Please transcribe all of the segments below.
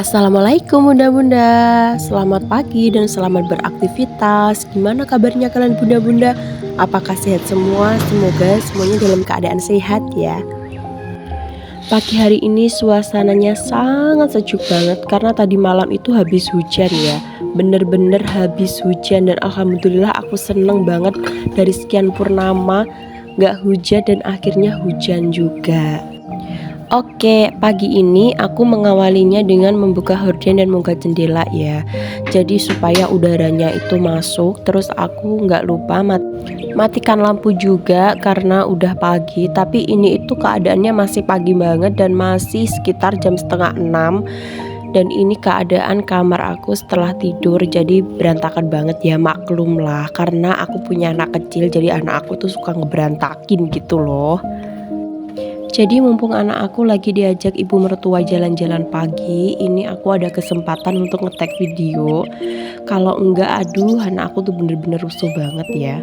Assalamualaikum bunda-bunda. Selamat pagi dan selamat beraktivitas. Gimana kabarnya kalian bunda-bunda? Apakah sehat semua? Semoga semuanya dalam keadaan sehat ya. Pagi hari ini suasananya sangat sejuk banget karena tadi malam itu habis hujan ya. Bener-bener habis hujan dan alhamdulillah aku seneng banget dari sekian purnama gak hujan dan akhirnya hujan juga. Oke, pagi ini aku mengawalinya dengan membuka horden dan membuka jendela ya. Jadi supaya udaranya itu masuk, terus aku nggak lupa matikan lampu juga karena udah pagi. Tapi ini itu keadaannya masih pagi banget dan masih sekitar jam setengah 6. Dan ini keadaan kamar aku setelah tidur, jadi berantakan banget ya, maklum lah. Karena aku punya anak kecil, jadi anak aku tuh suka ngeberantakin gitu loh. Jadi mumpung anak aku lagi diajak ibu mertua jalan-jalan pagi, ini aku ada kesempatan untuk ngetek video. Kalau enggak, aduh, anak aku tuh bener-bener rusuh banget ya.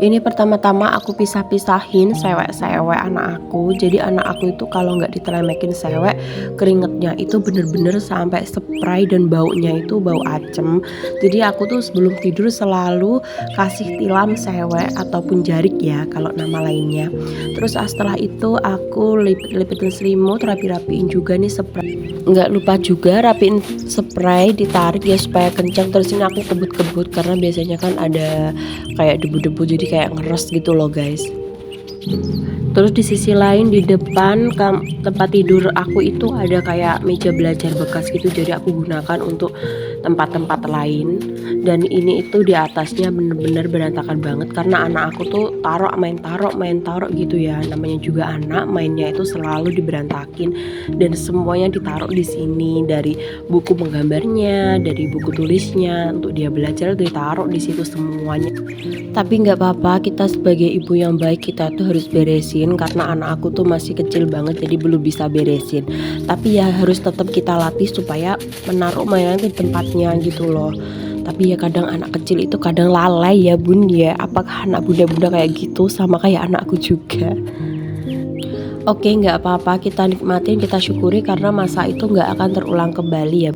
Ini pertama-tama aku pisah-pisahin sewek-sewek anak aku. Jadi anak aku itu kalau nggak ditelemekin sewek, keringetnya itu bener-bener sampai spray dan baunya itu bau acem. Jadi aku tuh sebelum tidur selalu kasih tilam sewek ataupun jarik ya kalau nama lainnya. Terus setelah itu aku lipitin selimut, rapi-rapiin juga nih spray. Nggak lupa juga rapiin spray, ditarik ya supaya kencang. Terus ini aku kebut-kebut karena biasanya kan ada kayak debu-debu, jadi kayak ngeres gitu loh guys. Terus di sisi lain di depan tempat tidur aku itu ada kayak meja belajar bekas gitu, jadi aku gunakan untuk tempat-tempat lain. Dan ini itu di atasnya bener-bener berantakan banget karena anak aku tuh main taruh gitu ya. Namanya juga anak, mainnya itu selalu diberantakin dan semuanya ditaruh di sini, dari buku penggambarnya, dari buku tulisnya untuk dia belajar ditaruh di situ semuanya. Tapi nggak apa-apa, kita sebagai ibu yang baik kita tuh harus beresin karena anak aku tuh masih kecil banget jadi belum bisa beresin. Tapi ya harus tetap kita latih supaya menaruh mainan di tempatnya gitu loh. Tapi ya kadang anak kecil itu kadang lalai ya bun ya. Apakah anak bunda-bunda kayak gitu sama kayak anakku juga? Oke, nggak apa-apa, kita nikmatin, kita syukuri karena masa itu nggak akan terulang kembali ya.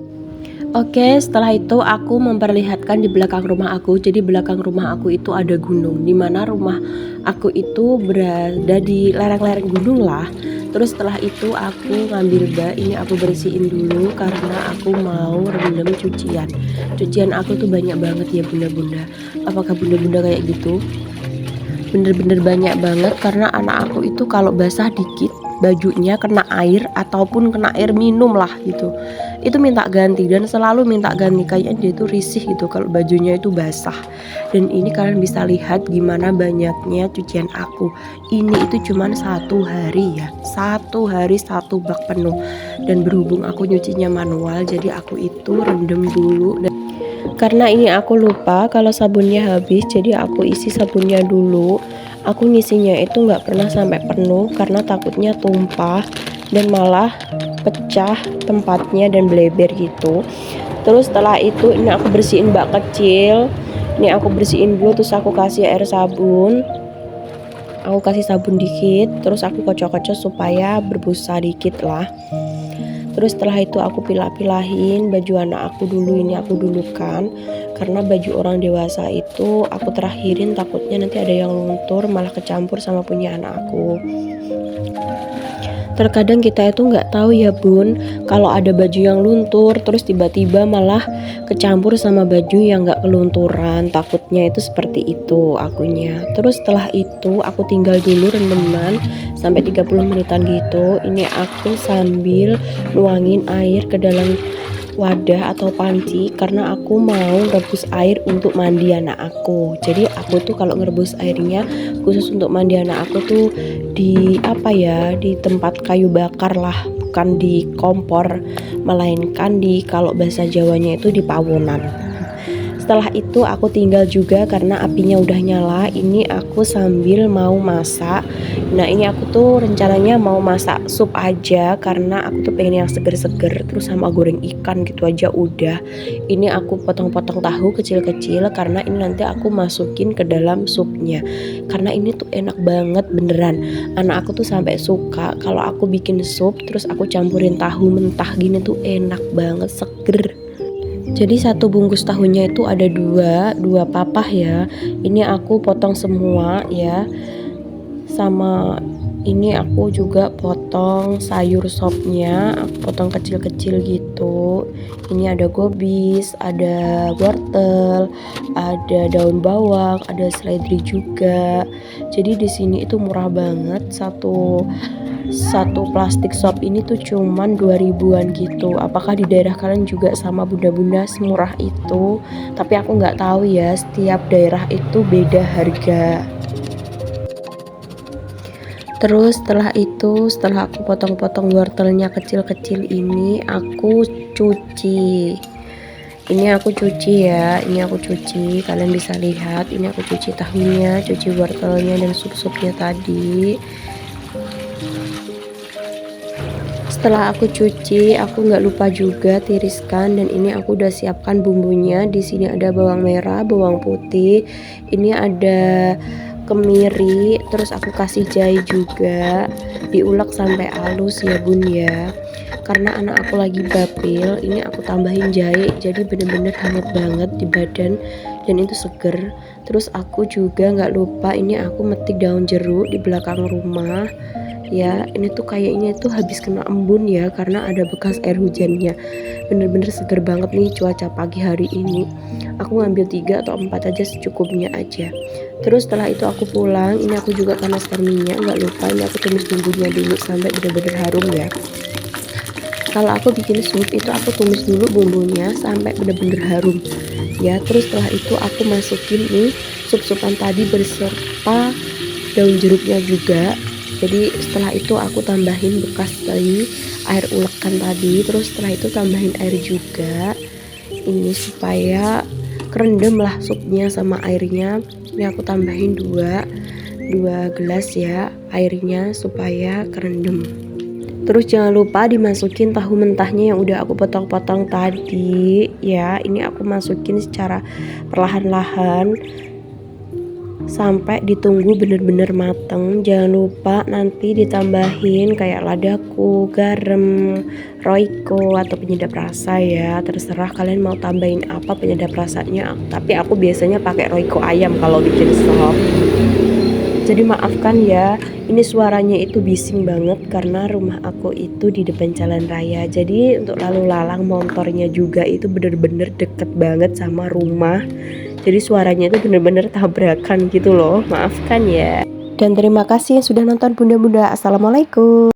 Oke, setelah itu aku memperlihatkan di belakang rumah aku. Jadi belakang rumah aku itu ada gunung, dimana rumah aku itu berada di lereng-lereng gunung lah. Terus setelah itu aku ngambil bak, ini aku bersihin dulu karena aku mau rendam cucian. Cucian aku tuh banyak banget ya bunda-bunda. Apakah bunda-bunda kayak gitu? Bener-bener banyak banget karena anak aku itu kalau basah dikit bajunya kena air ataupun kena air minum lah gitu, itu minta ganti dan selalu minta ganti, kayaknya dia tuh risih gitu kalau bajunya itu basah. Dan ini kalian bisa lihat gimana banyaknya cucian aku. Ini itu cuman 1 hari ya, 1 hari 1 bak penuh. Dan berhubung aku nyucinya manual, jadi aku itu rendam dulu. Dan karena ini aku lupa kalau sabunnya habis, jadi aku isi sabunnya dulu. Aku ngisinya itu nggak pernah sampai penuh karena takutnya tumpah dan malah pecah tempatnya dan bleber gitu. Terus setelah itu ini aku bersihin bak kecil. Ini aku bersihin dulu, terus aku kasih air sabun. Aku kasih sabun dikit, terus aku kocok-kocok supaya berbusa dikit lah. Terus setelah itu aku pilah-pilahin baju anak aku dulu, ini aku dulukan karena baju orang dewasa itu aku terakhirin, takutnya nanti ada yang luntur malah kecampur sama punya anak aku. Terkadang kita itu nggak tahu ya bun, kalau ada baju yang luntur terus tiba-tiba malah kecampur sama baju yang nggak kelunturan, takutnya itu seperti itu akunya. Terus setelah itu aku tinggal dulu rendeman sampai 30 menitan gitu. Ini aku sambil nuangin air ke dalam wadah atau panci karena aku mau rebus air untuk mandi anak aku. Jadi aku tuh kalau ngerebus airnya khusus untuk mandi anak aku tuh di di tempat kayu bakar lah, bukan di kompor, melainkan di, kalau bahasa Jawanya itu, di pawonan. Setelah itu aku tinggal juga karena apinya udah nyala. Ini aku sambil mau masak. Nah ini aku tuh rencananya mau masak sup aja karena aku tuh pengen yang seger-seger, terus sama goreng ikan gitu aja udah. Ini aku potong-potong tahu kecil-kecil karena ini nanti aku masukin ke dalam supnya. Karena ini tuh enak banget beneran. Anak aku tuh sampai suka kalau aku bikin sup terus aku campurin tahu mentah gini tuh enak banget, seger. Jadi satu bungkus tahunya itu ada dua papah ya. Ini aku potong semua ya. Sama ini aku juga potong sayur sopnya, aku potong kecil-kecil gitu. Ini ada gobis, ada wortel, ada daun bawang, ada seledri juga. Jadi di sini itu murah banget, satu plastik sop ini tuh cuman 2 ribuan gitu. Apakah di daerah kalian juga sama bunda-bunda semurah itu? Tapi aku nggak tahu ya, setiap daerah itu beda harga. Terus setelah aku potong-potong wortelnya kecil-kecil ini aku cuci. Ini aku cuci ya, ini aku cuci. Kalian bisa lihat, ini aku cuci tahunya, cuci wortelnya dan sup-supnya tadi. Setelah aku cuci, aku nggak lupa juga tiriskan dan ini aku udah siapkan bumbunya. Di sini ada bawang merah, bawang putih. Ini ada kemiri, terus aku kasih jahe juga. Diulek sampai halus ya bun ya. Karena anak aku lagi bapil, ini aku tambahin jahe jadi bener-bener hangat banget di badan dan itu seger. Terus aku juga nggak lupa ini aku metik daun jeruk di belakang rumah. Ya ini tuh kayaknya tuh habis kena embun ya karena ada bekas air hujannya. Bener-bener seger banget nih cuaca pagi hari ini. Aku ngambil 3 atau 4 aja secukupnya aja. Terus setelah itu aku pulang, ini aku juga panaskan minyak, nggak lupa ini aku tumis bumbunya dulu sampai bener-bener harum ya. Kalau aku bikin sup itu aku tumis dulu bumbunya sampai bener-bener harum ya. Terus setelah itu aku masukin nih sup-supan tadi beserta daun jeruknya juga. Jadi setelah itu aku tambahin bekas dari air ulekan tadi. Terus setelah itu tambahin air juga. Ini supaya kerendam lah supnya sama airnya. Ini aku tambahin dua gelas ya airnya supaya kerendam. Terus jangan lupa dimasukin tahu mentahnya yang udah aku potong-potong tadi ya. Ini aku masukin secara perlahan-lahan sampai ditunggu bener-bener mateng. Jangan lupa nanti ditambahin kayak ladaku, garam, roiko atau penyedap rasa ya. Terserah kalian mau tambahin apa penyedap rasanya. Tapi aku biasanya pakai roiko ayam kalau bikin sop. Jadi maafkan ya, ini suaranya itu bising banget karena rumah aku itu di depan jalan raya. Jadi untuk lalu lalang motornya juga itu bener-bener deket banget sama rumah. Jadi suaranya itu bener-bener tabrakan gitu loh. Maafkan ya. Dan terima kasih yang sudah nonton bunda-bunda. Assalamualaikum.